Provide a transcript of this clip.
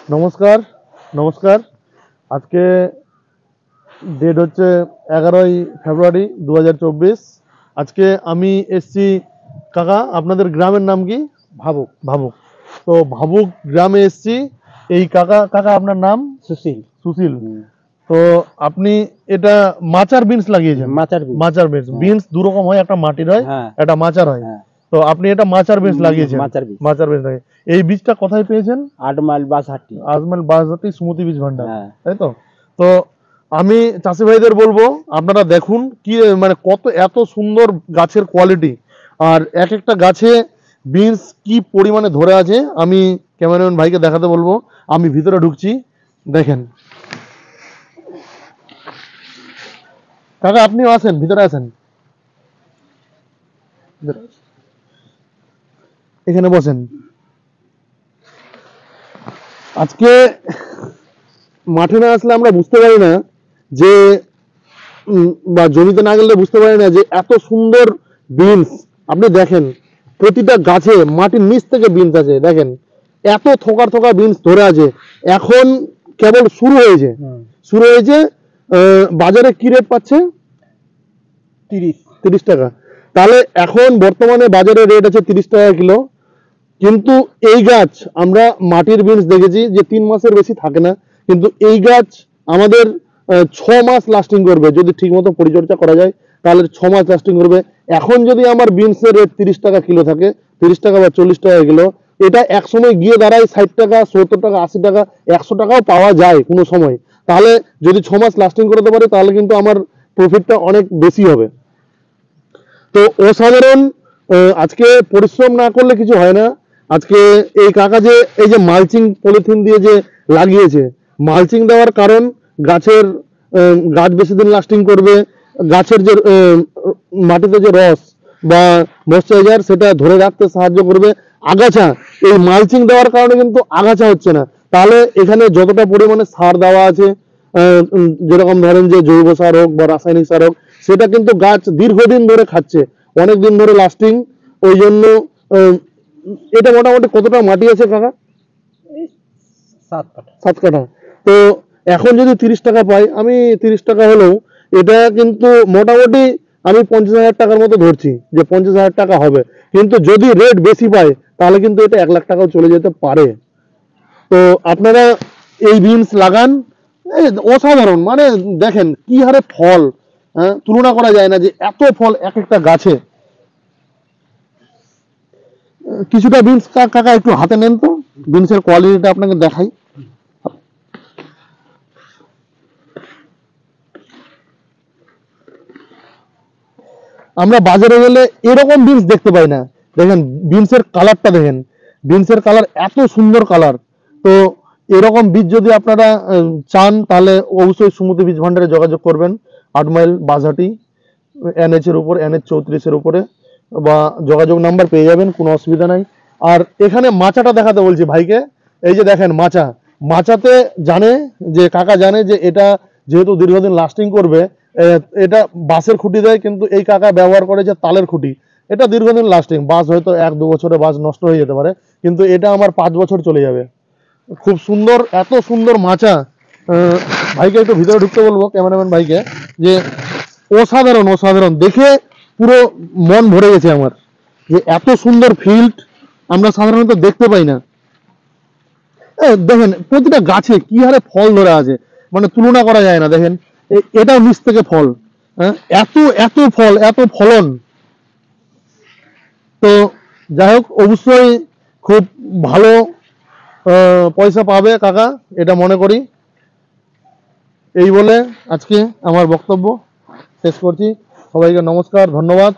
নমস্কার নমস্কার। আজকে ডেট হচ্ছে 11ই ফেব্রুয়ারি 2024। আজকে আমি এসছি কাকা, আপনাদের গ্রামের নাম কি? ভাবুক। ভাবুক। তো ভাবুক গ্রামে এসছি। এই কাকা কাকা আপনার নাম? সুশীল। সুশীল। তো আপনি এটা মাচার বিনস লাগিয়েছেন? মাচার বিনস। বিনস দু রকম হয়, একটা মাটির হয়, একটা মাচার হয়। তো আপনি এটা মাচার বিনস লাগিয়েছেন? মাচার বিনস লাগিয়ে। এই বীজটা কোথায় পেয়েছেন? 8 মাইল বাসহাটি। 8 মাইল বাসহাটি সুমতি বীজ ভান্ডার, তাই তো? তো আমি চাষি ভাইদের বলবো আপনারা দেখুন কি মানে কত এত সুন্দর গাছের কোয়ালিটি, আর এক একটা গাছে বিনস কি পরিমাণে ধরে আছে আমি ক্যামেরাম্যান ভাইকে দেখাতে বলবো। আমি ভিতরে ঢুকছি, দেখেন। কাকা আপনিও আসেন, ভিতরে আসেন, এখানে বসেন। আজকে মাঠে না আসলে আমরা বুঝতে পারি না যে বা জমিতে না গেলে বুঝতে পারি না যে এত সুন্দর বিনস। আপনি দেখেন প্রতিটা গাছে মাটির নিচ থেকে বিনস আছে, দেখেন এত থোকার থোকা বিনস ধরে আছে। এখন কেবল শুরু হয়েছে। বাজারে কি রেট পাচ্ছে? 30 টাকা। তাহলে এখন বর্তমানে বাজারে রেট আছে 30 টাকা কিলো। কিন্তু এই গাছ আমরা মাটির বিনস দেখেছি যে 3 মাসের বেশি থাকে না, কিন্তু এই গাছ আমাদের 6 মাস লাস্টিং করবে যদি ঠিক মতো পরিচর্যা করা যায়, তাহলে 6 মাস লাস্টিং করবে। এখন যদি আমার বিনসের রেট 30 টাকা কিলো থাকে, 30 টাকা বা 40 টাকা কিলো, এটা এক সময় গিয়ে দাঁড়ায় 60 টাকা, 70 টাকা, 80 টাকা, 100 টাকাও পাওয়া যায় কোনো সময়। তাহলে যদি 6 মাস লাস্টিং করতে পারে তাহলে কিন্তু আমার প্রফিটটা অনেক বেশি হবে। তো অসাধারণ। আজকে পরিশ্রম না করলে কিছু হয় না। আজকে এই কাকা যে এই যে মালচিং পলিথিন দিয়ে যে লাগিয়েছে, মালচিং দেওয়ার কারণ গাছের গাছ বেশি দিন লাস্টিং করবে, গাছের যে মাটিতে যে রস বা ময়েশ্চারাইজার সেটা ধরে রাখতে সাহায্য করবে। আগাছা, এই মালচিং দেওয়ার কারণে কিন্তু আগাছা হচ্ছে না। তাহলে এখানে যতটা পরিমাণে সার দেওয়া আছে, যেরকম ধরেন যে জৈব সার হোক বা রাসায়নিক সার হোক, সেটা কিন্তু গাছ দীর্ঘদিন ধরে খাচ্ছে, অনেক দিন ধরে লাস্টিং। ওই জন্য এটা মোটামুটি কতটা মাটি আছে কাকা? 7 কাঠা। তো এখন যদি 30 টাকা পাই, আমি 30 টাকা হলেও এটা কিন্তু মোটামুটি আমি 50,000 টাকার মতো ধরছি যে 50,000 টাকা হবে। কিন্তু যদি রেট বেশি পায় তাহলে কিন্তু এটা 1 লাখ টাকাও চলে যেতে পারে। তো আপনারা এই বিনস লাগান, অসাধারণ। মানে দেখেন কি হারে ফল, তুলনা করা যায় না যে এত ফল এক একটা গাছে। কিছুটা বিনস কাকা একটু হাতে নেন তো, বিনসের কোয়ালিটিটা আপনাকে দেখাই। আমরা বাজারে গেলে এরকম বিনস দেখতে পাই না। দেখেন বিনসের কালারটা, দেখেন বিনসের কালার এত সুন্দর কালার। তো এরকম বীজ যদি আপনারা চান তাহলে অবশ্যই সুমতি বীজ ভান্ডারে যোগাযোগ করবেন। 8 মাইল বাসহাটি NH এর উপর, NH 34-এর উপরে, বা যোগাযোগ নাম্বার পেয়ে যাবেন, কোনো অসুবিধা নাই। আর এখানে মাচাটা দেখাতে বলছি ভাইকে। এই যে দেখেন মাচাতে জানে যে কাকা জানে যে এটা যেহেতু দীর্ঘদিন লাস্টিং করবে, এটা বাঁশের খুঁটি দেয়, কিন্তু এই কাকা ব্যবহার করে যে তালের খুঁটি। এটা দীর্ঘদিন লাস্টিং, বাঁশ হয়তো 1-2 বছরে বাঁশ নষ্ট হয়ে যেতে পারে, কিন্তু এটা আমার 5 বছর চলে যাবে। খুব সুন্দর, এত সুন্দর মাচা। ভাইকে একটু ভিতরে ঢুকতে বলবো, ক্যামেরাম্যান ভাইকে, যে অসাধারণ অসাধারণ দেখে পুরো মন ভরে গেছে আমার, যে এত সুন্দর ফিল্ড আমরা সাধারণত দেখতে পাই না। দেখেন প্রতিটা গাছে কি হারে ফল ধরে আছে, মানে তুলনা করা যায় না। দেখেন এটাও নিচ থেকে ফল, এত এত ফল, এত ফলন। তো যাই হোক, অবশ্যই খুব ভালো পয়সা পাবে কাকা, এটা মনে করি। এই বলে আজকে আমার বক্তব্য শেষ করছি। সবাইকে নমস্কার, ধন্যবাদ।